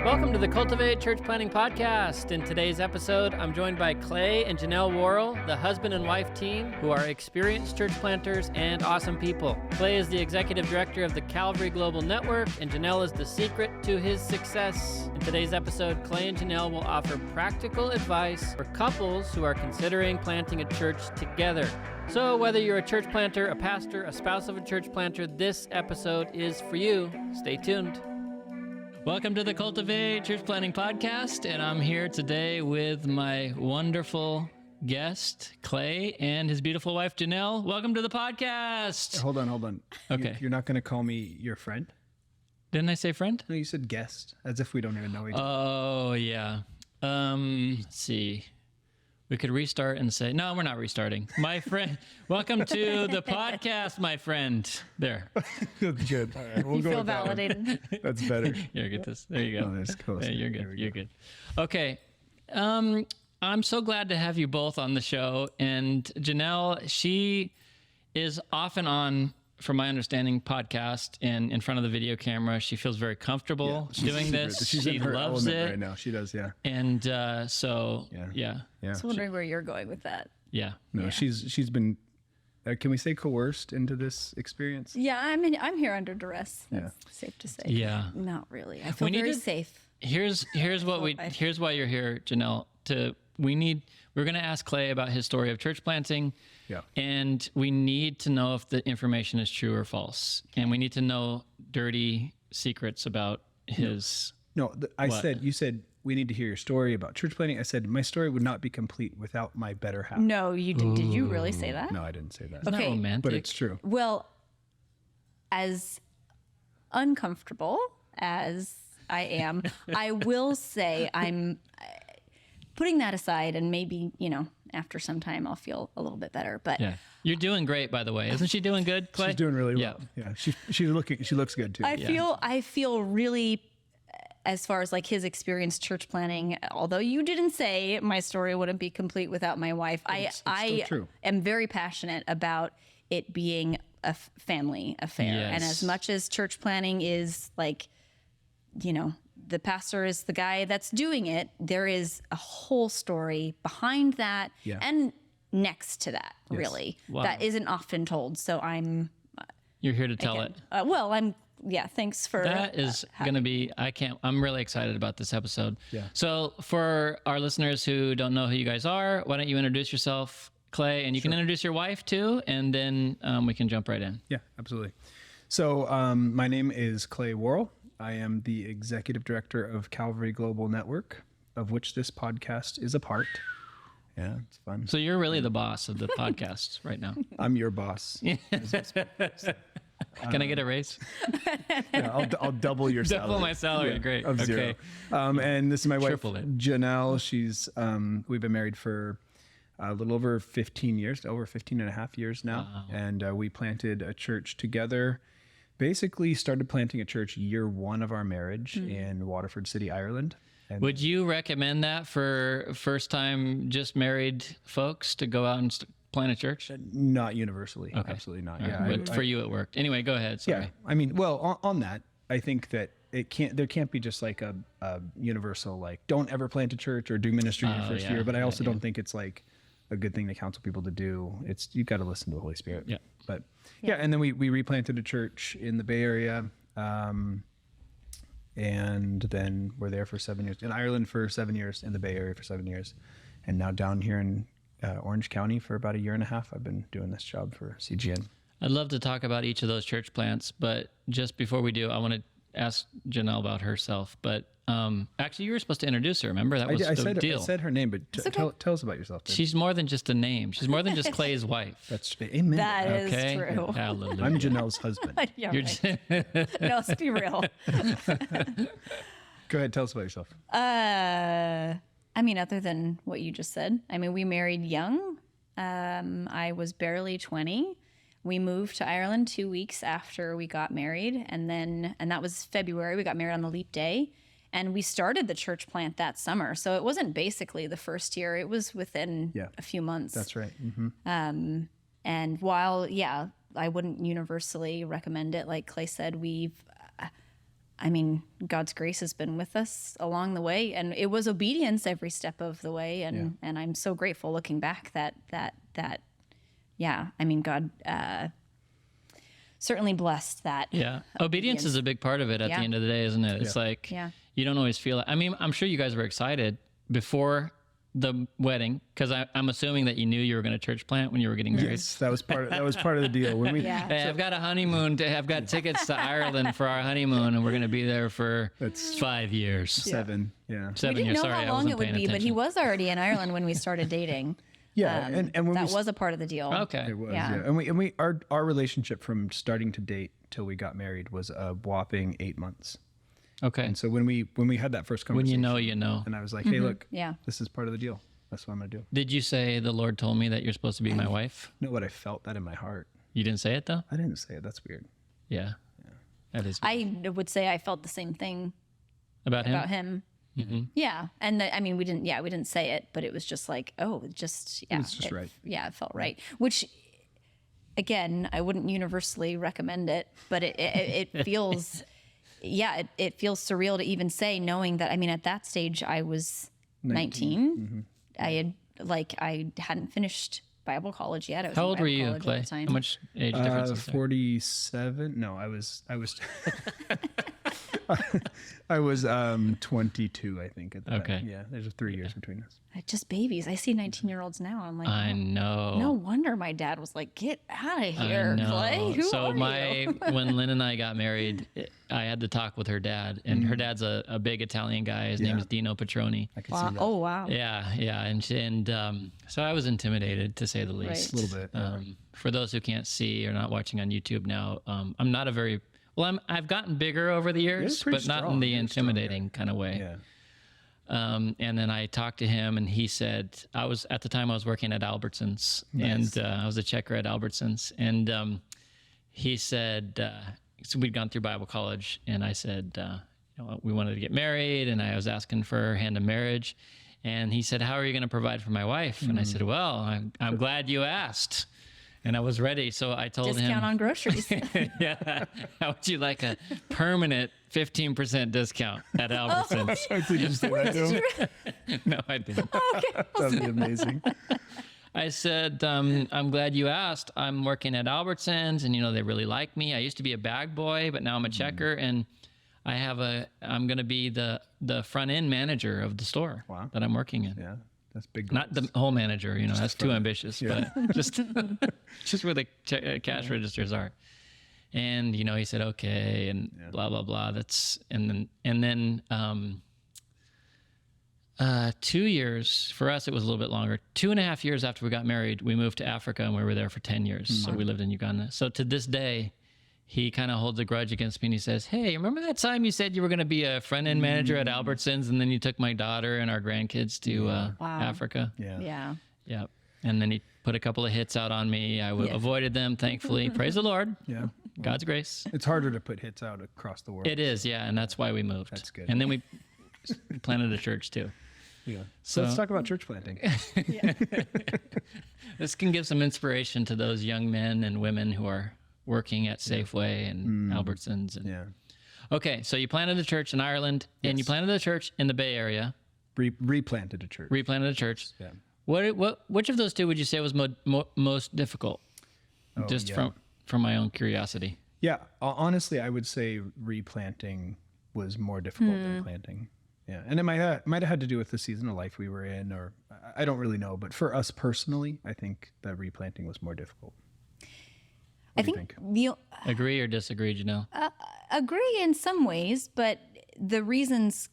Welcome to the Cultivate Church Planting podcast. In today's episode, I'm joined by Clay and Janelle Worrell, the husband and wife team who are experienced church planters and awesome people. Clay is the executive director of the Calvary Global Network, and Janelle is the secret to his success. In today's episode, Clay and Janelle will offer practical advice for couples who are considering planting a church together. So whether you're a church planter, a pastor, a spouse of a church planter, this episode is for you. Stay tuned. Welcome to the Cultivate Church Planting podcast, and I'm here today with my wonderful guest, Clay, and his beautiful wife, Janelle. Welcome to the podcast. Hold on. Okay. You're not going to call me your friend? Didn't I say friend? No, you said guest, as if we don't even know each other. Oh, yeah. Let's see. We could restart and say, no, we're not restarting. My friend, welcome to the podcast, my friend. There. Good. All right, You feel validated. That's better. Here, get this. There you go. Oh, that's close. Yeah, you're good. You're good. Okay. I'm so glad to have you both on the show. And Janelle, she is often on, from my understanding, podcast and in front of the video camera. She feels very comfortable doing this. She's she in her loves element it right now. She does, yeah. And yeah. I was wondering where you're going with that. Yeah. No, Yeah. she's been, can we say coerced into this experience? Yeah, I'm here under duress. That's safe to say. Yeah. Not really. I feel We need very to- safe. Here's why you're here, Janelle. We're going to ask Clay about his story of church planting. Yeah. And we need to know if the information is true or false. And we need to know dirty secrets about his... No, you said we need to hear your story about church planting. I said my story would not be complete without my better half. No, you did. Did you really say that? No, I didn't say that. Isn't that Okay. romantic? But it's true. Well, as uncomfortable as I am, I will say I'm putting that aside, and maybe, after some time I'll feel a little bit better. But Yeah. You're doing great, by the way. Isn't she doing good, Clay? She's doing really well. Yeah. She looks good too. I feel really, as far as like his experience church planting, although you didn't say my story wouldn't be complete without my wife, It's still true. am very passionate about it being a family affair. Yes. And as much as church planting is like, the pastor is the guy that's doing it, there is a whole story behind that and next to that, really, Wow. that isn't often told. So You're here to tell it. thanks for That is going to be, I'm really excited about this episode. Yeah. So for our listeners who don't know who you guys are, why don't you introduce yourself, Clay, and you can introduce your wife too, and then we can jump right in. Yeah, absolutely. So my name is Clay Worrell. I am the executive director of Calvary Global Network, of which this podcast is a part. Yeah, it's fun. So you're really the boss of the podcast right now. I'm your boss. Can I get a raise? Yeah, I'll double your salary. Double my salary. Yeah, Great. of Okay. 0. And this is my wife, Triple it. Janelle. She's we've been married for a little over 15 years, over 15 and a half years now. Wow. And we planted a church together. Basically started planting a church year 1 of our marriage in Waterford City, Ireland. And Would you recommend that for first-time just married folks to go out and plant a church? not universally. Okay. Absolutely not. All Yeah. right. But for you, it worked. Anyway, go ahead. Sorry. Yeah, I mean, well, on that, I think that there can't be just like a universal, like, don't ever plant a church or do ministry in your first year. But I also don't think it's like a good thing to counsel people to do. You've got to listen to the Holy Spirit. Yeah. But and then we replanted a church in the Bay Area. And then we're there for 7 years, in Ireland for 7 years, in the Bay Area for 7 years. And now down here in Orange County for about a year and a half. I've been doing this job for CGN. I'd love to talk about each of those church plants, but just before we do, I want to ask Janelle about herself. But actually, you were supposed to introduce her. Remember, that was the deal. I said her name, but tell us about yourself. Babe. She's more than just a name. She's more than just Clay's wife. That's amen. That is Okay. true. Hallelujah. I'm Janelle's husband. Yeah, You're right. No, let's be real. Go ahead, tell us about yourself. Other than what you just said, we married young. I was barely 20. We moved to Ireland 2 weeks after we got married. And that was February. We got married on the leap day. And we started the church plant that summer. So it wasn't basically the first year. It was within a few months. That's right. Mm-hmm. And while, I wouldn't universally recommend it, like Clay said, I mean, God's grace has been with us along the way, and it was obedience every step of the way. And I'm so grateful looking back that I mean, God certainly blessed that. Yeah. Obedience is a big part of it at the end of the day, isn't it? It's like, you don't always feel it. I mean, I'm sure you guys were excited before the wedding, because I'm assuming that you knew you were going to church plant when you were getting married. Yes, that was part of the deal. When we, hey, I've got a honeymoon. I've got tickets to Ireland for our honeymoon, and we're going to be there for 5 years. 7, yeah. 7 We didn't years. know Sorry, how I long wasn't it would paying be, but he attention. was already in Ireland when we started dating. Yeah, and when that was a part of the deal. Okay. it was, Yeah. yeah. And we our relationship from starting to date till we got married was a whopping 8 months. Okay. And so when we had that first When conversation, you know, you know. and I was like, hey, look, Yeah. this is part of the deal. That's what I'm gonna do. Did you say the Lord told me that you're supposed to be my wife? No, what I felt that in my heart. You didn't say it though? I didn't say it. That's weird. Yeah. That is I would say I felt the same thing about him. about him. Mm-hmm. Yeah, and I mean, we didn't say it, but it was just like, oh, it just right. Yeah, it felt right. Which, again, I wouldn't universally recommend it, but it feels, it feels surreal to even say, knowing that. I mean, at that stage, I was 19. Mm-hmm. I hadn't finished Bible college yet. I was How in old were Bible you, college Clay? at the time. How much age difference is there? 47. No, I was I was 22, I think, at the Okay. time. Yeah, there's 3 years between us. Just babies. I see 19-year-olds now. I'm like, I oh, know. no wonder my dad was like, get out of I here, know. Clay. Who so are you? when Lynn and I got married, I had to talk with her dad, and her dad's a big Italian guy. His name is Dino Petroni. I can Wow. see that. Oh, wow. Yeah, and so I was intimidated, to say the least. A little bit. For those who can't see or not watching on YouTube now, I'm not a very I've gotten bigger over the years, pretty but not in strong. the You're strong, intimidating kind of way. Yeah. And then I talked to him, and he said, at the time I was working at Albertsons, Nice. and I was a checker at Albertsons, and he said, so we'd gone through Bible college, and I said, we wanted to get married, and I was asking for her hand in marriage, and he said, how are you going to provide for my wife? And I said, well, I'm glad you asked. And I was ready, so I told him. Discount on groceries. Yeah. How would you like a permanent 15% discount at Albertsons? Did you say that to him? No, I didn't. That'd be amazing. I said, I'm glad you asked. I'm working at Albertsons, and they really like me. I used to be a bag boy, but now I'm a checker, and I'm going to be the front end manager of the store that I'm working in. Yeah, that's big. Not the whole manager, that's too ambitious, Yeah. but just where the cash registers are. And he said okay, and blah blah blah. And then 2 years for us. It was a little bit longer. 2.5 years after we got married, we moved to Africa, and we were there for 10 years. So we lived in Uganda. So to this day, he kind of holds a grudge against me, and he says, hey, remember that time you said you were going to be a front-end manager at Albertsons, and then you took my daughter and our grandkids to Africa? Yeah. Yeah. And then he put a couple of hits out on me. I avoided them, thankfully. Praise the Lord. Yeah. God's grace. It's harder to put hits out across the world. It is, yeah, and that's why we moved. That's good. And then we planted a church, too. Yeah. So Let's talk about church planting. this can give some inspiration to those young men and women who are working at Safeway and Albertsons. And, Yeah. Okay, so you planted a church in Ireland, and you planted a church in the Bay Area. Replanted a church. Replanted a church. Yeah. Which of those two would you say was most difficult? Just from my own curiosity. Yeah. Honestly, I would say replanting was more difficult than planting. Yeah. And it might have had to do with the season of life we were in, or I don't really know. But for us personally, I think that replanting was more difficult. I think Agree or disagree, Janelle? agree in some ways, but the reasons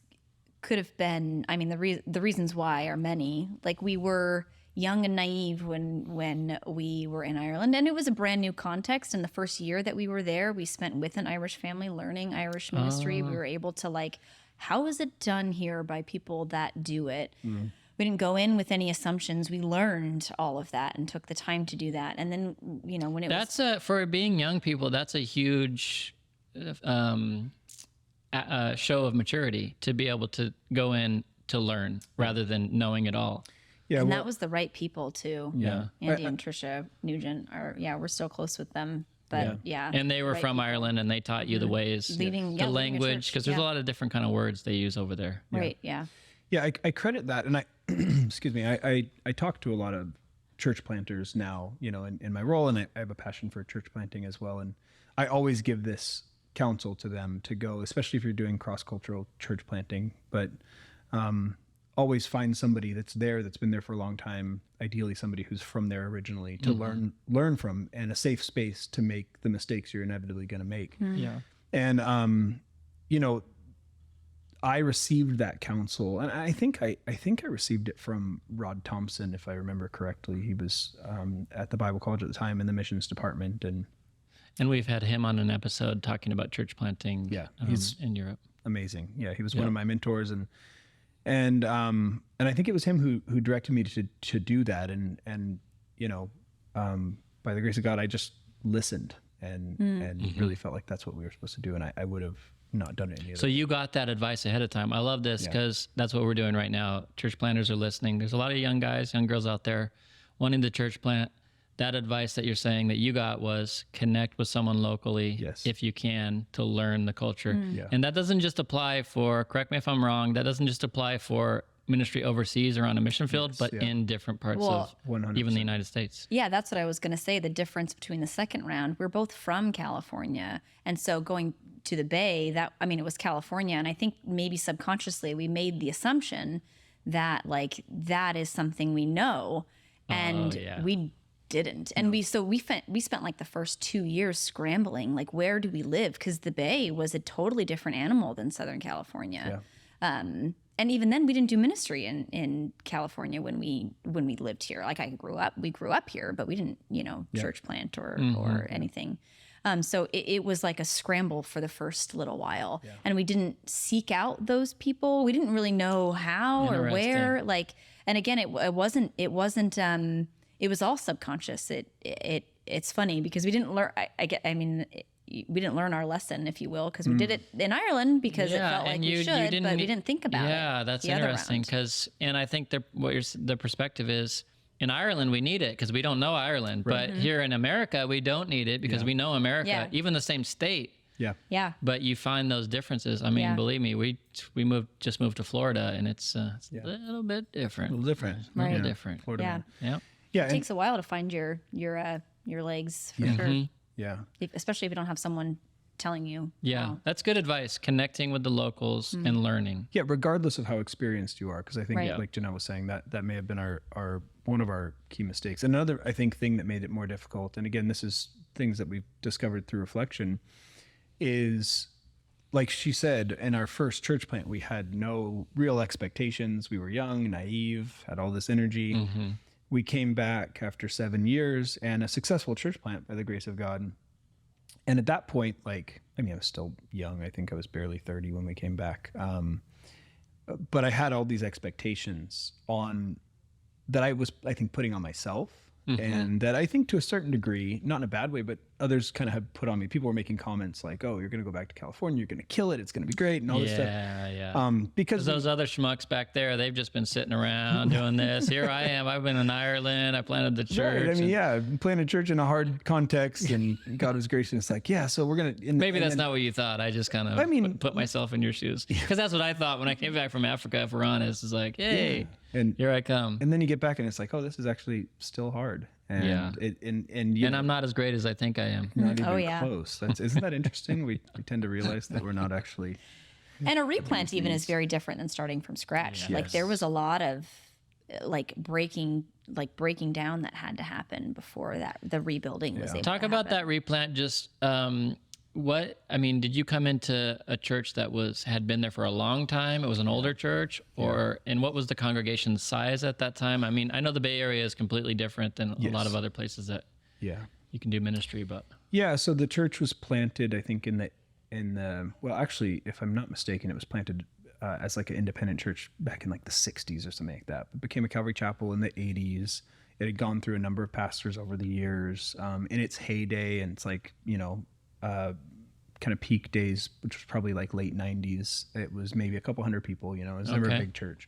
could have been, the reasons why are many. Like, we were young and naive when we were in Ireland, and it was a brand new context. And the first year that we were there, we spent with an Irish family learning Irish ministry. We were able to how is it done here by people that do it? We didn't go in with any assumptions. We learned all of that and took the time to do that. And then, when it was... For being young people, that's a huge show of maturity, to be able to go in to learn rather than knowing it all. Yeah. And that was the right people too. Yeah. Andy and Trisha Nugent we're still close with them. But yeah. And they were right from people. Ireland, and they taught you the ways, Leading the a language, church. because there's a lot of different kind of words they use over there. Right. Yeah. Yeah, I credit that, and I, excuse me, I talk to a lot of church planters now, in my role, and I have a passion for church planting as well, and I always give this counsel to them to go, especially if you're doing cross-cultural church planting, but always find somebody that's been there for a long time, ideally somebody who's from there originally, to learn from, and a safe space to make the mistakes you're inevitably going to make. Yeah. And I received that counsel, and I think I received it from Rod Thompson, if I remember correctly. He was at the Bible College at the time in the missions department, and we've had him on an episode talking about church planting. Yeah, he's in Europe. Amazing. Yeah, he was one of my mentors, and I think it was him who directed me to do that, and by the grace of God, I just listened and really felt like that's what we were supposed to do, and I would have not done it any other. So you got that advice ahead of time. I love this because that's what we're doing right now. Church planters are listening. There's a lot of young guys, young girls out there wanting to church plant. That advice that you're saying that you got was connect with someone locally if you can to learn the culture. And that doesn't just apply for, correct me if I'm wrong, that doesn't just apply for ministry overseas or on a mission field, but in different parts of 100%. even the United States. Yeah, that's what I was going to say. The difference between the second round, we're both from California. And so going to the Bay, it was California. And I think maybe subconsciously we made the assumption that that is something we know. And we didn't. And we spent like the first 2 years scrambling, like, where do we live? Because the Bay was a totally different animal than Southern California. And even then we didn't do ministry in California when we lived here. Like we grew up here, but we didn't, church plant or anything. So it was like a scramble for the first little while, and we didn't seek out those people. We didn't really know how or where. And again, it was all subconscious. It's funny because we didn't learn. We didn't learn our lesson, if you will, because we did it in Ireland because it felt like we should, but we didn't think about it. Yeah, that's interesting and I think the perspective is, in Ireland, we need it because we don't know Ireland. Right. But here in America, we don't need it because we know America, even the same state. Yeah. But you find those differences. I mean, believe me, we just moved to Florida, and it's a little bit different. A little different. Right. A little different. Florida. Yeah. It takes a while to find your legs, for sure. Yeah. Especially if you don't have someone telling you. Yeah, that's good advice. Connecting with the locals and learning. Yeah, regardless of how experienced you are, because I think, like Janelle was saying, that may have been our one of our key mistakes. Another, I think, thing that made it more difficult, and again, this is things that we've discovered through reflection, is, like she said, in our first church plant, we had no real expectations. We were young, naive, had all this energy. We came back after 7 years and a successful church plant by the grace of God. And at that point, I was still young. I think I was barely 30 when we came back. But I had all these expectations that I was, I think, putting on myself. And that I think to a certain degree, not in a bad way, but others kind of have put on me. People were making comments like, "Oh, you're going to go back to California. You're going to kill it. It's going to be great," and all this stuff. Yeah. Because those other schmucks back there, they've just been sitting around doing this. Here I am. I've been in Ireland. I planted the church. Right. Planted church in a hard context, and God was gracious. It's like, so we're going to. Maybe that's not what you thought. I just kind of put myself in your shoes, because that's what I thought when I came back from Africa. If we're honest, it's like, hey, and here I come. And then you get back, and it's like, oh, this is actually still hard. And and I'm not as great as I think I am. Not even close. Isn't that interesting? We tend to realize that we're not actually. And a replant even is very different than starting from scratch. Like there was a lot of breaking down that had to happen before the rebuilding was able to happen. Talk about that replant. Just did you come into a church that had been there for a long time? It was an older church, and what was the congregation size at that time? I mean, I know the Bay Area is completely different than a lot of other places that you can do ministry, but so the church was planted, I think, in the actually, if I'm not mistaken, it was planted as like an independent church back in like the 60s or something like that. It became a Calvary chapel in the 80s. It had gone through a number of pastors over the years. In its heyday, and it's like, kind of peak days, which was probably like late 90s, it was maybe a couple hundred people. It was never a big church.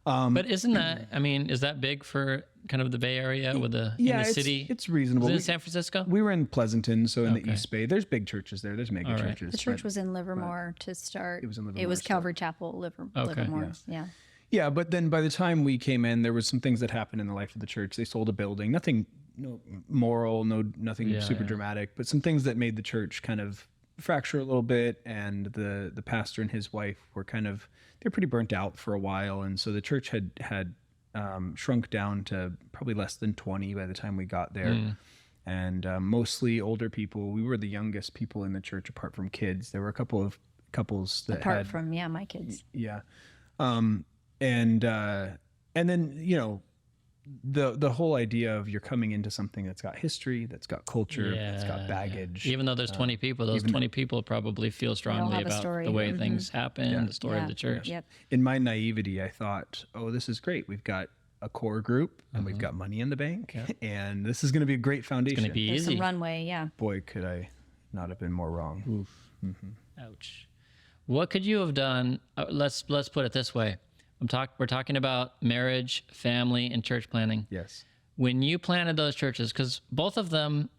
But isn't that, I mean, is that big for kind of the Bay Area with in the city? It's reasonable. Was it in San Francisco? We were in Pleasanton, so in the East Bay. There's big churches there. There's mega churches. The church was in Livermore to start. It was in Livermore. It was Calvary Chapel, Livermore. Yeah. Yeah, but then by the time we came in, there was some things that happened in the life of the church. They sold a building. Nothing moral, nothing super dramatic, but some things that made the church kind of fracture a little bit. And the pastor and his wife were they're pretty burnt out for a while. And so the church had shrunk down to probably less than 20 by the time we got there. And mostly older people. We were the youngest people in the church apart from kids. There were a couple of couples that apart from my kids. Yeah. And then, the whole idea of you're coming into something that's got history, that's got culture, that's got baggage. Even though there's 20 people, those 20 people probably feel strongly about the way things happen, the story of the church. Yep. In my naivety, I thought, oh, this is great. We've got a core group and we've got money in the bank and this is going to be a great foundation. It's going to be There's easy. some runway, Boy, could I not have been more wrong. Oof. Ouch. What could you have done? Let's put it this way. We're talking about marriage, family, and church planting. Yes. When you planted those churches, because both of them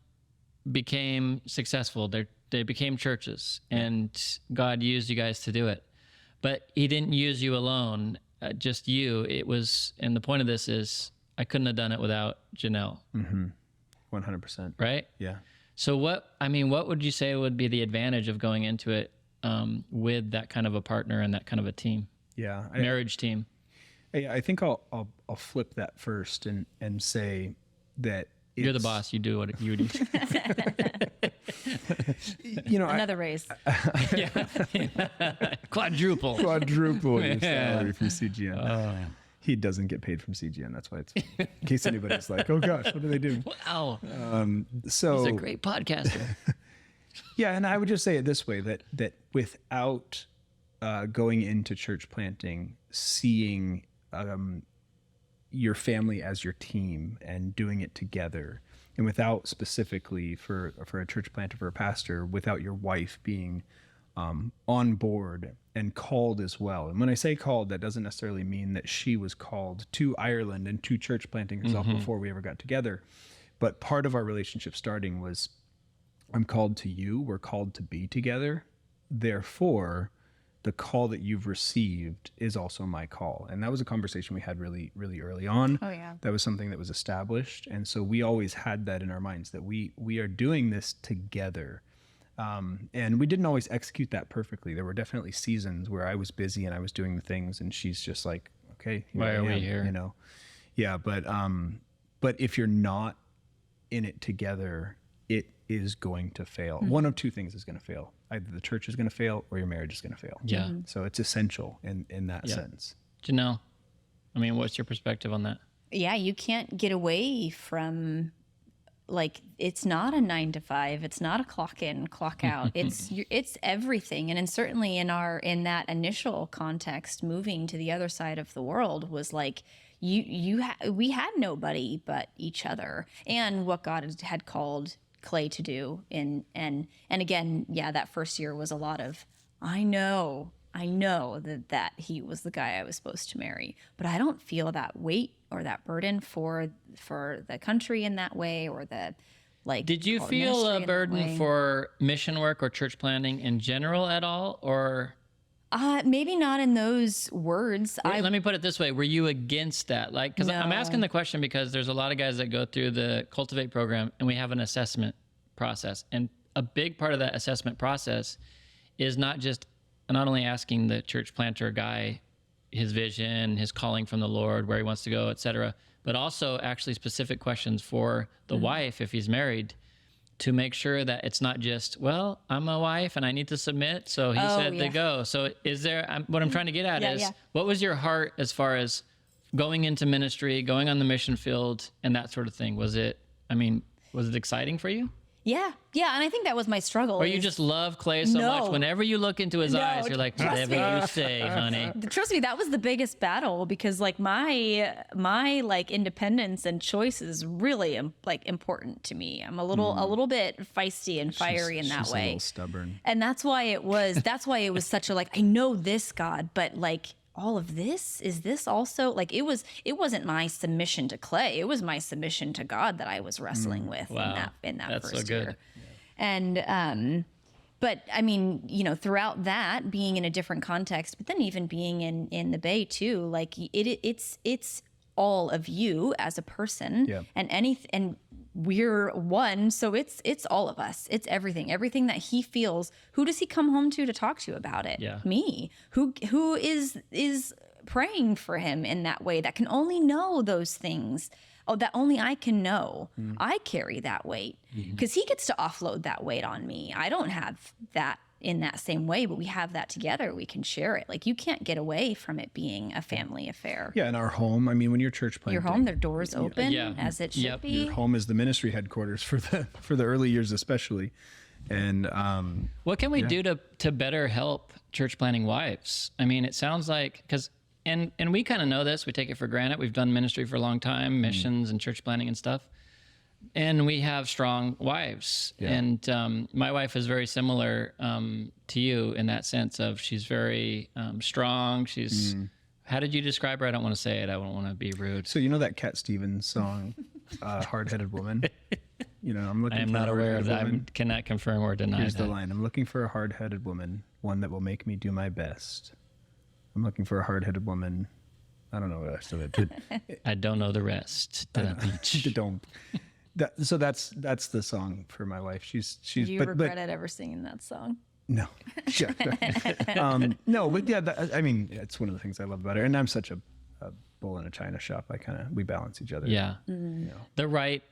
became successful, they became churches, and God used you guys to do it. But He didn't use you alone, just you. It was, and the point of this is, I couldn't have done it without Janelle. 100%. Right? Yeah. So what would you say would be the advantage of going into it with that kind of a partner and that kind of a team? Yeah. Marriage team. I think I'll flip that first and say that you're the boss. You do what you do. Another raise. Quadruple your salary from CGN. He doesn't get paid from CGN. That's why it's in case anybody's like, oh gosh, what do they do? Wow. So he's a great podcaster. Yeah, and I would just say it this way: that without going into church planting, seeing your family as your team and doing it together, and without specifically for a church planter, for a pastor, without your wife being on board and called as well. And when I say called, that doesn't necessarily mean that she was called to Ireland and to church planting herself before we ever got together. But part of our relationship starting was, I'm called to you, we're called to be together. Therefore, the call that you've received is also my call. And that was a conversation we had really, really early on. Oh, yeah. That was something that was established. And so we always had that in our minds, that we are doing this together. And we didn't always execute that perfectly. There were definitely seasons where I was busy and I was doing the things and she's just like, okay, why are we here? Yeah. But if you're not in it together, it is going to fail. One of two things is going to fail. Either the church is going to fail or your marriage is going to fail. Yeah. So it's essential in that sense. Janelle, what's your perspective on that? Yeah, you can't get away from, it's not a 9 to 5. It's not a clock in, clock out. It's everything. And certainly in that initial context, moving to the other side of the world was like, we had nobody but each other and what God had called Clay to do. And again, that first year was a lot of, I know that he was the guy I was supposed to marry, but I don't feel that weight or that burden for the country in that way, or Did you feel a burden for mission work or church planting in general at all, or? Maybe not in those words. Let me put it this way. Were you against that? Because I'm asking the question because there's a lot of guys that go through the Cultivate program and we have an assessment process. And a big part of that assessment process is not only asking the church planter guy his vision, his calling from the Lord, where he wants to go, et cetera, but also actually specific questions for the wife if he's married, to make sure that it's not just, well, I'm a wife and I need to submit, so he said to go. So is there, what I'm trying to get at is, what was your heart as far as going into ministry, going on the mission field, and that sort of thing? Was it exciting for you? Yeah. And I think that was my struggle. Or you just love Clay so much, whenever you look into his eyes, you're like, whatever you say, honey. Trust me, that was the biggest battle, because my independence and choice is really important to me. I'm a little bit feisty and fiery in that way. A little stubborn. And that's why it was such a I know this, God, but all of this? Is this also like it wasn't my submission to Clay. It was my submission to God that I was wrestling with in that That's first so good. year. And but I mean, you know, throughout that, being in a different context, but then even being in the Bay too, like it's all of you as a person, and we're one, so it's all of us. It's everything that he feels. Who does he come home to talk to about it? Yeah. Me. Who is praying for him in that way, that can only know those things. Oh, that only I can know. I carry that weight because he gets to offload that weight on me. I don't have that in that same way, but we have that together. We can share it. Like, you can't get away from it being a family affair. Yeah, in our home, I mean, when you're church planting, Your home, their doors open as it should be. Your home is the ministry headquarters for the early years especially. And what can we do to better help church planting wives? I mean, it sounds like, because and we kind of know this, we take it for granted. We've done ministry for a long time, missions and church planting and stuff. And we have strong wives. Yeah. And my wife is very similar to you in that sense of she's very strong. She's, how did you describe her? I don't want to say it. I don't want to be rude. So you know that Cat Stevens song, Hard-Headed Woman? You know, I am not aware of that. I cannot confirm or deny Here's that. the line. I'm looking for a hard-headed woman, one that will make me do my best. I'm looking for a hard-headed woman. I don't know what else to it. I don't know the rest. Don't. So that's the song for my wife. She's. Do you regretted ever singing that song? No. Yeah. No, but yeah, I mean, it's one of the things I love about her. And I'm such a bull in a china shop. We balance each other. Yeah. Mm-hmm. You know. The right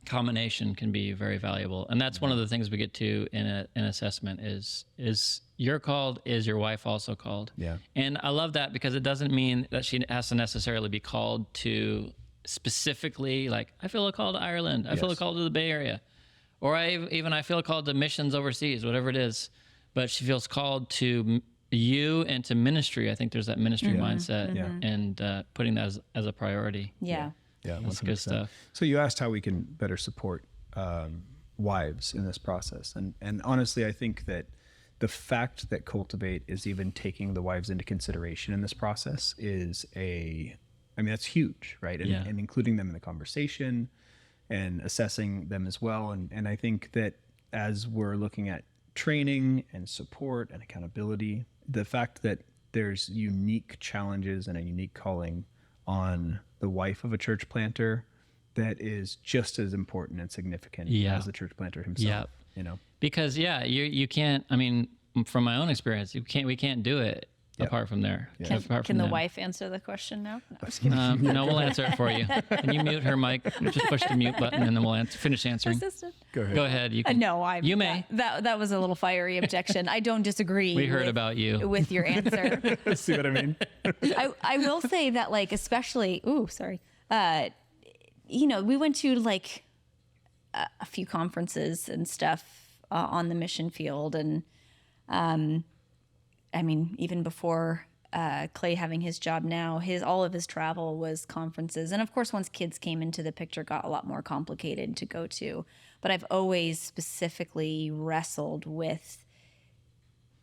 combination can be very valuable. And that's one of the things we get to in an assessment is you're called, is your wife also called? Yeah. And I love that because it doesn't mean that she has to necessarily be called to specifically, like, I feel a call to Ireland. I feel a call to the Bay Area. Or I feel a call to missions overseas, whatever it is. But she feels called to you and to ministry. I think there's that ministry mindset and putting that as a priority. Yeah. Yeah, that's good stuff. So you asked how we can better support wives in this process. And honestly, I think that the fact that Cultivate is even taking the wives into consideration in this process that's huge, right? And including them in the conversation and assessing them as well. And I think that as we're looking at training and support and accountability, the fact that there's unique challenges and a unique calling on the wife of a church planter that is just as important and significant as the church planter himself. You know, because you can't. I mean, from my own experience, we can't do it apart from there. Yeah. Can the wife answer the question now? No, I was kidding. No, we'll answer it for you. Can you mute her mic? Just push the mute button and then we'll finish answering. Assistant. Go ahead. You can, you may. That was a little fiery objection. I don't disagree. We heard about you with your answer. See what I mean? I will say that, like, especially. We went to like a few conferences and stuff on the mission field, and I mean, even before Clay having his job now, all of his travel was conferences. And of course, once kids came into the picture, it got a lot more complicated to go to. But I've always specifically wrestled with,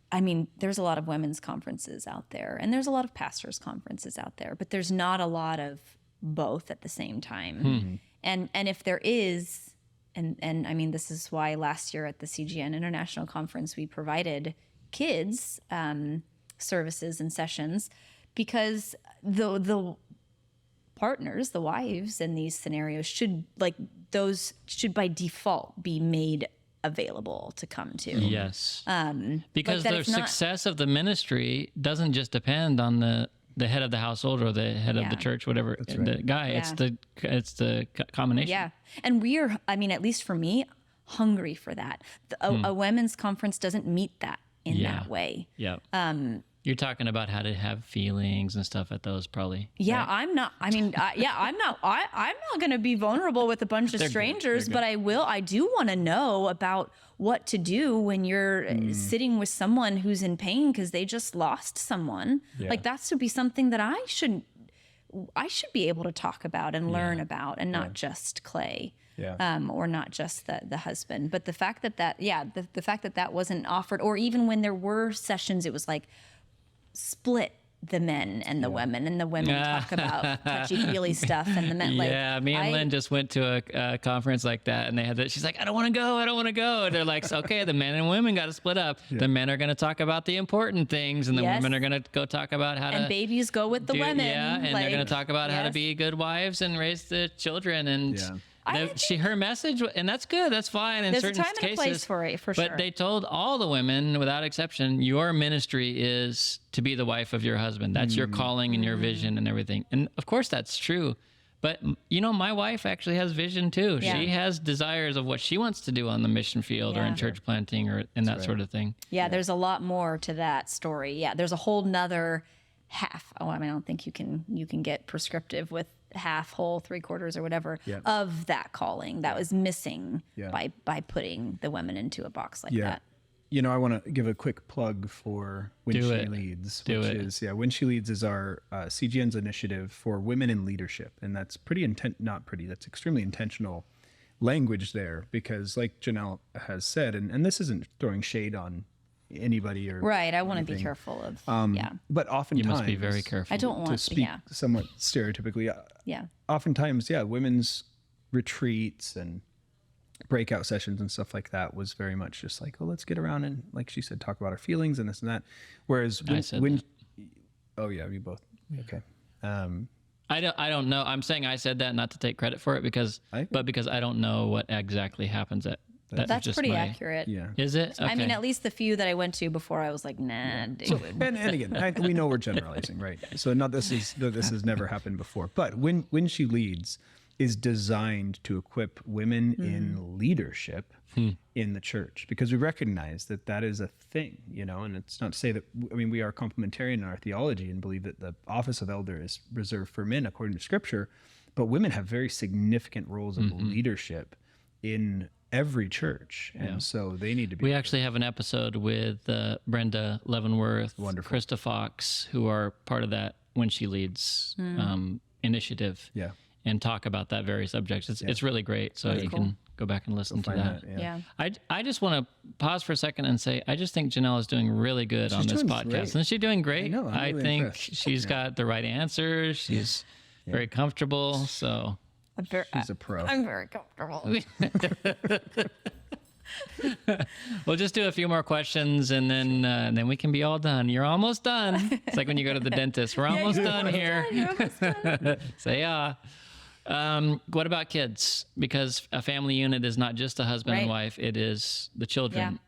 I mean, there's a lot of women's conferences out there, and there's a lot of pastors' conferences out there, but there's not a lot of both at the same time. And if there is, and I mean, this is why last year at the CGN International Conference, we provided kids services and sessions, because the partners, the wives in these scenarios should by default be made available to come to. Yes. Because the success of the ministry doesn't just depend on the head of the household or the head of the church, whatever, the guy. Yeah. It's the combination. Yeah. And at least for me, hungry for that. A women's conference doesn't meet that in that way. Yeah. You're talking about how to have feelings and stuff at those, probably. Yeah, right? I'm not. I mean, I'm not going to be vulnerable with a bunch of strangers, but I do want to know about what to do when you're sitting with someone who's in pain because they just lost someone. Yeah. Like, that should be something that I should be able to talk about and learn about, and not just Clay. Yeah. Or not just the husband, but the fact that wasn't offered, or even when there were sessions, it was like split the men and the women, and the women talk about touchy-feely stuff, and the men me and Lynn just went to a conference like that, and they had that. She's like, I don't want to go. And they're like, okay, the men and women got to split up. The men are going to talk about the important things, and the women are going to go talk about how to. And babies go with the women. Yeah, and they're going to talk about how to be good wives and raise the children, and. Her message, and that's good, that's fine in certain cases. There's a time and a place for it, for sure. But they told all the women, without exception, your ministry is to be the wife of your husband. That's your calling and your vision and everything. And of course, that's true. But, my wife actually has vision too. Yeah. She has desires of what she wants to do on the mission field or in church planting or in that sort of thing. Yeah, there's a lot more to that story. Yeah, there's a whole nother half. I don't think you can get prescriptive with half, whole, 3/4 or whatever of that calling that was missing by putting the women into a box like that. I want to give a quick plug for When She Leads, When She Leads is our CGN's initiative for women in leadership, and that's that's extremely intentional language there, because like Janelle has said, and this isn't throwing shade on anybody or right. I want to be careful of but oftentimes you must be very careful. I don't want to speak somewhat stereotypically. Oftentimes, women's retreats and breakout sessions and stuff like that was very much just like, let's get around and, like she said, talk about our feelings and this and that. Whereas we both okay. I don't know. I'm saying I said that not to take credit for it because I don't know what exactly happens at. That's pretty accurate. Yeah. Is it? Okay. I mean, at least the few that I went to before, I was like, nah, David. And again, we know we're generalizing, right? So this has never happened before. But when She Leads is designed to equip women in leadership in the church, because we recognize that is a thing, and it's not to say that, we are complementarian in our theology and believe that the office of elder is reserved for men according to Scripture, but women have very significant roles of leadership in every church, and so they need to be. We actually have an episode with Brenda Leavenworth, Krista Fox, who are part of that When She Leads initiative, and talk about that very subject. It's really great, so you can go back and listen to that. I just want to pause for a second and say I just think Janelle is doing really good on this podcast. Great. Isn't she doing great? I know, I really think impressed. She's got the right answers. She's very comfortable, so. She's a pro. I'm very comfortable. We'll just do a few more questions, and then we can be all done. You're almost done. It's like when you go to the dentist. We're almost done here. You're almost done. So what about kids? Because a family unit is not just a husband and wife; it is the children.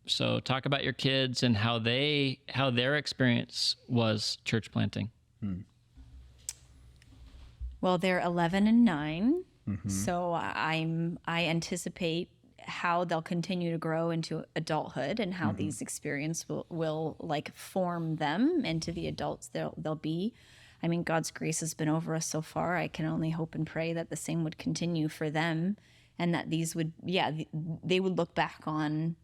So talk about your kids and how their experience was church planting. Well, they're 11 and 9, so I anticipate how they'll continue to grow into adulthood and how these experiences will like form them into the adults they'll be. I mean, God's grace has been over us so far. I can only hope and pray that the same would continue for them, and that these would, they would look back on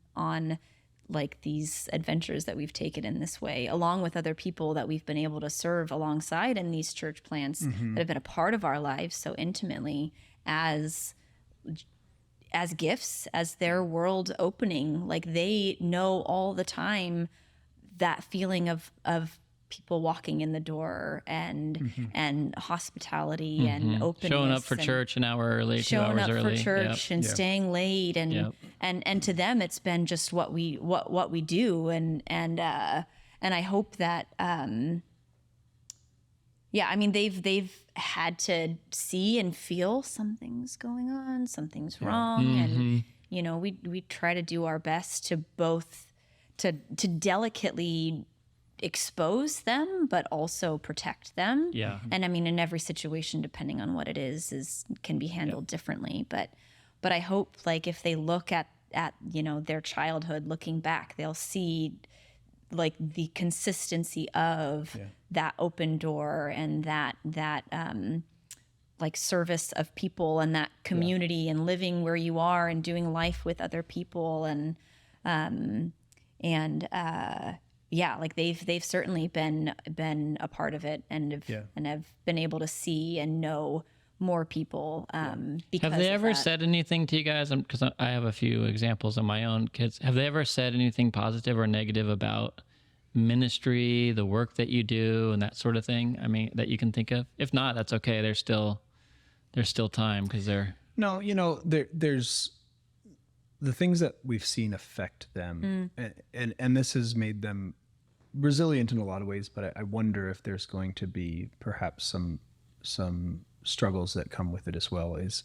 like these adventures that we've taken in this way, along with other people that we've been able to serve alongside in these church plants that have been a part of our lives so intimately as gifts, as their world opening. Like they know all the time that feeling of people walking in the door and hospitality and openness, showing up for church an hour early, 2 hours early, for church and staying late, and to them it's been just what we do, and I hope that I mean they've had to see and feel something's going on, something's wrong, and we try to do our best to both to delicately expose them but also protect them, and I mean in every situation, depending on what it is can be handled differently, but I hope like if they look at their childhood, looking back, they'll see like the consistency of that open door and that like service of people and that community and living where you are and doing life with other people, and like they've certainly been a part of it and have been able to see and know more people. Because have they ever said anything to you guys? Because I have a few examples of my own kids. Have they ever said anything positive or negative about ministry, the work that you do, and that sort of thing? I mean, that you can think of. If not, that's okay. There's still time because they're no. There's the things that we've seen affect them, and this has made them resilient in a lot of ways. But I wonder if there's going to be perhaps some struggles that come with it as well. Is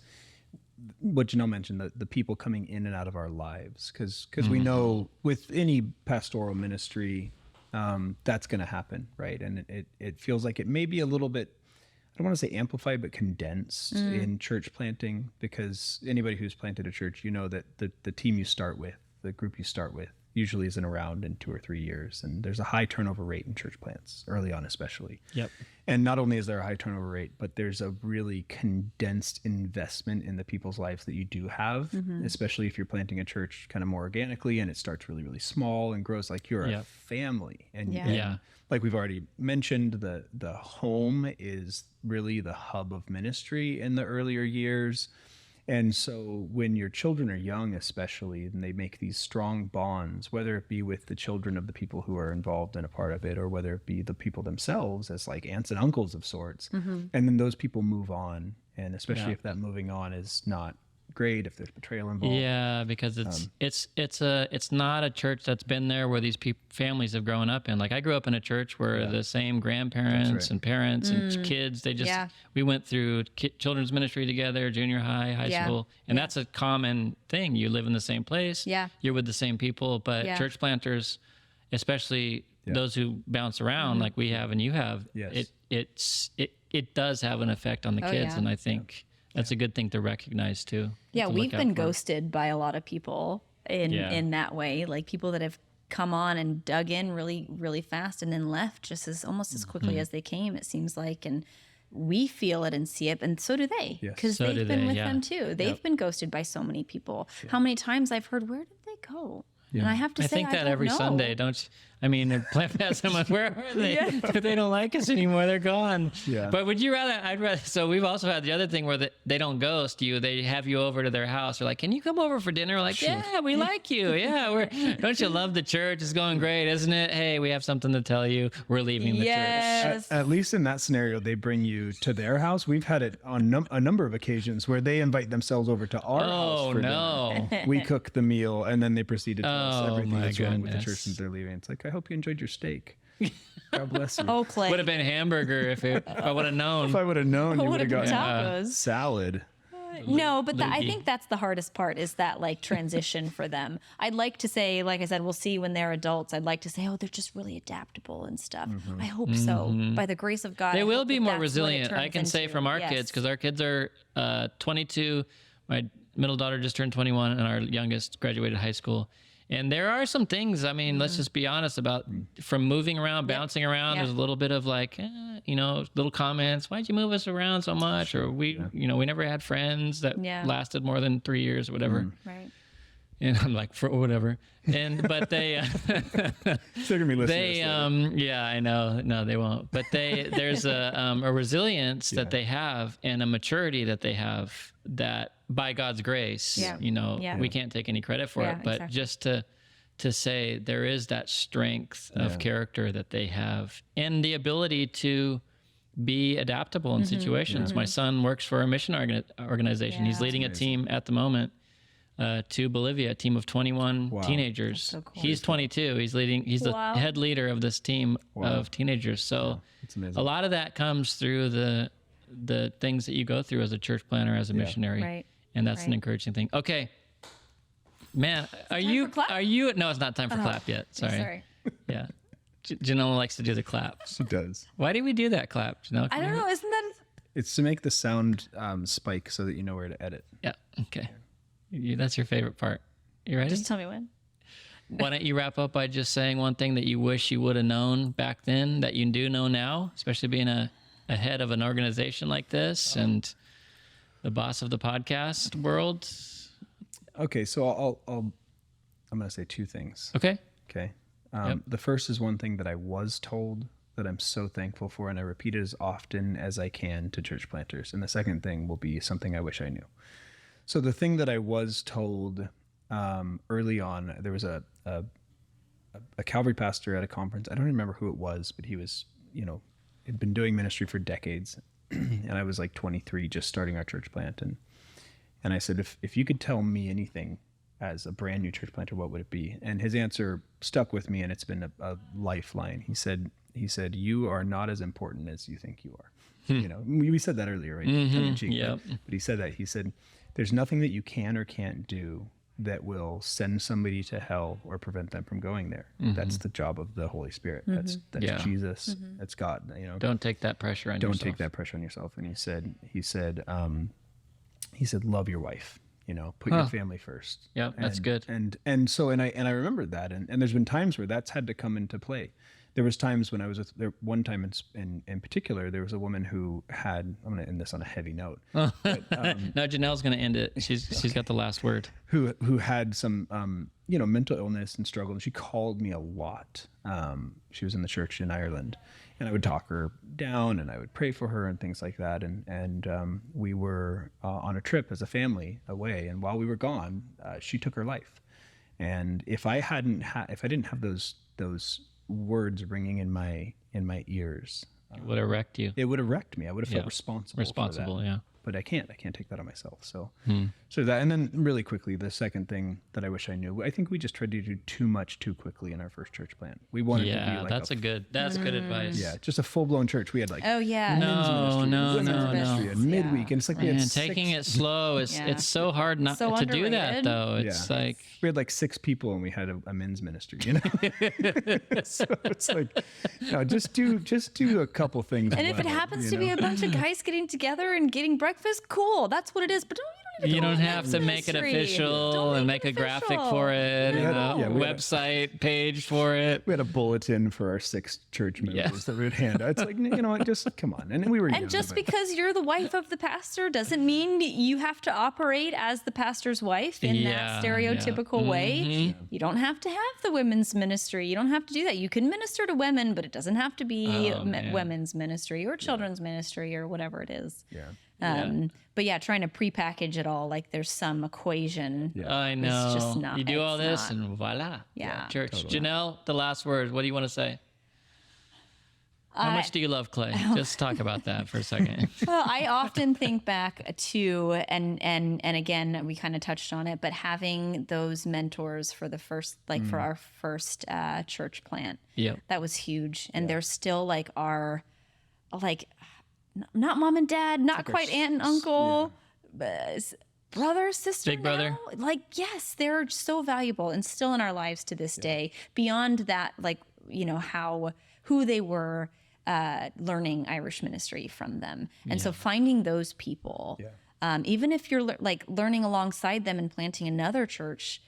what Janelle mentioned, the people coming in and out of our lives, because we know with any pastoral ministry, that's going to happen, right? And it feels like it may be a little bit, I don't want to say amplified, but condensed in church planting, because anybody who's planted a church, that the team you start with, the group you start with, usually isn't around in 2 or 3 years. And there's a high turnover rate in church plants, early on especially. Yep. And not only is there a high turnover rate, but there's a really condensed investment in the people's lives that you do have, especially if you're planting a church kind of more organically and it starts really, really small and grows like you're a family. And like we've already mentioned, the home is really the hub of ministry in the earlier years. And so when your children are young, especially, and they make these strong bonds, whether it be with the children of the people who are involved in a part of it, or whether it be the people themselves as like aunts and uncles of sorts, and then those people move on. And especially if that moving on is not great, if there's betrayal involved. Yeah, because it's not a church that's been there where these families have grown up in. Like I grew up in a church where the same grandparents and parents and kids, we went through children's ministry together, junior high school, and that's a common thing. You live in the same place, you're with the same people, but church planters, especially those who bounce around like we have and you have, it does have an effect on the kids, and I think that's a good thing to recognize too. Yeah, we've been ghosted by a lot of people in that way, like people that have come on and dug in really, really fast and then left just almost as quickly as they came, it seems like. And we feel it and see it, and so do they, because they've been with them too. They've been ghosted by so many people. How many times I've heard, where did they go? Yeah. And I have to say, I think that every Sunday, don't you? I mean, plant past someone, where are they? If they don't like us anymore, they're gone. Yeah. But would you rather, I'd rather, so we've also had the other thing where they don't ghost you. They have you over to their house. They're like, can you come over for dinner? We're like, yeah, we like you. Yeah. Don't you love the church? It's going great, isn't it? Hey, we have something to tell you. We're leaving the church. At least in that scenario, they bring you to their house. We've had it on a number of occasions where they invite themselves over to our house for dinner. We cook the meal and then they proceed to tell us everything that's wrong with the church since they're leaving. It's like, I hope you enjoyed your steak. God bless you. Oh, Clay. Would have been hamburger if I would have known. If I would have known, you would have gotten tacos. Salad. No, but I think that's the hardest part, is that like transition for them. I'd like to say, like I said, we'll see when they're adults. I'd like to say, oh, they're just really adaptable and stuff. I hope so. By the grace of God, they will be more resilient. I can say from our kids, because our kids are 22. My middle daughter just turned 21, and our youngest graduated high school. And there are some things, I mean, let's just be honest about, from moving around, bouncing around, there's a little bit of like, little comments. Why'd you move us around so much? Or we never had friends that lasted more than 3 years or whatever. Right. And I'm like, for whatever. But they, they're gonna be listening. I know. No, they won't. But there's a resilience that they have and a maturity that they have that, by God's grace, we can't take any credit for it. But just to say there is that strength of character that they have, and the ability to be adaptable in situations. My son works for a mission organization. He's leading a team at the moment to Bolivia, a team of 21 teenagers. So cool. He's 22. He's the head leader of this team of teenagers. So a lot of that comes through the things that you go through as a church planter, as a missionary. Right. And that's an encouraging thing. Okay. Man, are you no, it's not time for clap yet. Sorry. Yeah. Janelle likes to do the clap. She does. Why do we do that clap, Janelle? I don't know. Isn't that? It's to make the sound spike so that you know where to edit. Yeah. Okay. That's your favorite part. You ready? Just tell me when. Why don't you wrap up by just saying one thing that you wish you would have known back then that you do know now, especially being a head of an organization like this and the boss of the podcast world? Okay, so I'm going to say two things. Okay. The first is one thing that I was told that I'm so thankful for, and I repeat it as often as I can to church planters. And the second thing will be something I wish I knew. So the thing that I was told early on, there was a a Calvary pastor at a conference. I don't remember who it was, but he was, had been doing ministry for decades. And I was like 23, just starting our church plant. And I said, if you could tell me anything as a brand new church planter, what would it be? And his answer stuck with me, and it's been a lifeline. He said, you are not as important as you think you are. We said that earlier, right? Mm-hmm. Yep. But he said that. He said, there's nothing that you can or can't do that will send somebody to hell or prevent them from going there. Mm-hmm. That's the job of the Holy Spirit. That's Jesus. Mm-hmm. That's God. Don't take that pressure on yourself. Don't take that pressure on yourself. And he said, love your wife. Put your family first. Yeah, that's good. And I remembered that. And there's been times where that's had to come into play. There was times when I was one time in particular, there was a woman who had, I'm going to end this on a heavy note. But, no, Janelle's going to end it. She's got the last word. Who had some, mental illness and struggle. And she called me a lot. She was in the church in Ireland, and I would talk her down and I would pray for her and things like that. And we were on a trip as a family away. And while we were gone, she took her life. And if I didn't have those words ringing in my ears, it would have wrecked you. It would have wrecked me. I would have felt responsible for that. Yeah. But I can't take that on myself. So that, and then really quickly, the second thing that I wish I knew, I think we just tried to do too much too quickly in our first church plant. We wanted to be like that's good advice. Yeah, just a full blown church. We had like no, midweek, and it's like we had taking it slow is it's so hard not to do that though. It's like we had like 6 people and we had a men's ministry. So it's like just do a couple things. And if it happens to be a bunch of guys getting together and getting breakfast, cool, that's what it is. But you don't have to make it official and make a graphic for it, website page for it. We had a bulletin for our 6 church members that we would hand out. It's like, just come on. And we were young, because you're the wife of the pastor doesn't mean you have to operate as the pastor's wife in that stereotypical way. Mm-hmm. You don't have to have the women's ministry. You don't have to do that. You can minister to women, but it doesn't have to be women's ministry or children's ministry or whatever it is. But trying to prepackage it all like there's some equation. I know. It's just not. You do all this and voila. Church. Totally. Janelle, the last word. What do you want to say? How much do you love Clay? Just talk about that for a second. Well, I often think back to, and again, we kind of touched on it, but having those mentors for the first, for our first church plant. Yeah, that was huge. And they're still not mom and dad, not quite aunt and uncle, but brother, sister, big brother. Yes, they're so valuable and still in our lives to this day. Beyond that, who they were, learning Irish ministry from them, and so finding those people, even if you're learning alongside them and planting another church,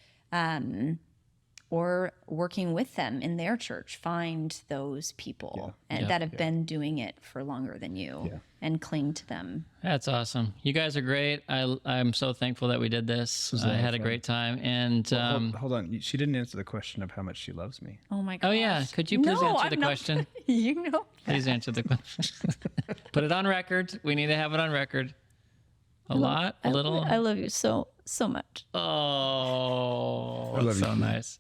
or working with them in their church, find those people that have been doing it for longer than you and cling to them. That's awesome. You guys are great. I'm so thankful that we did this. I had a great time. And hold on. She didn't answer the question of how much she loves me. Oh my gosh. Oh yeah. Could you please answer the question? You Please answer the question. Put it on record. We need to have it on record. A lot? A little? I love you so much. Oh, that's so nice.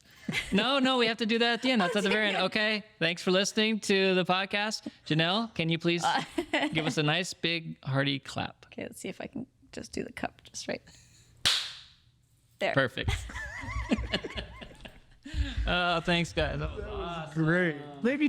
No, we have to do that at the end. That's at the very end. Okay. Thanks for listening to the podcast. Janelle, can you please give us a nice, big, hearty clap? Okay, let's see if I can just do the cup just right there. Perfect. Oh, thanks, guys. That was awesome. Great. Maybe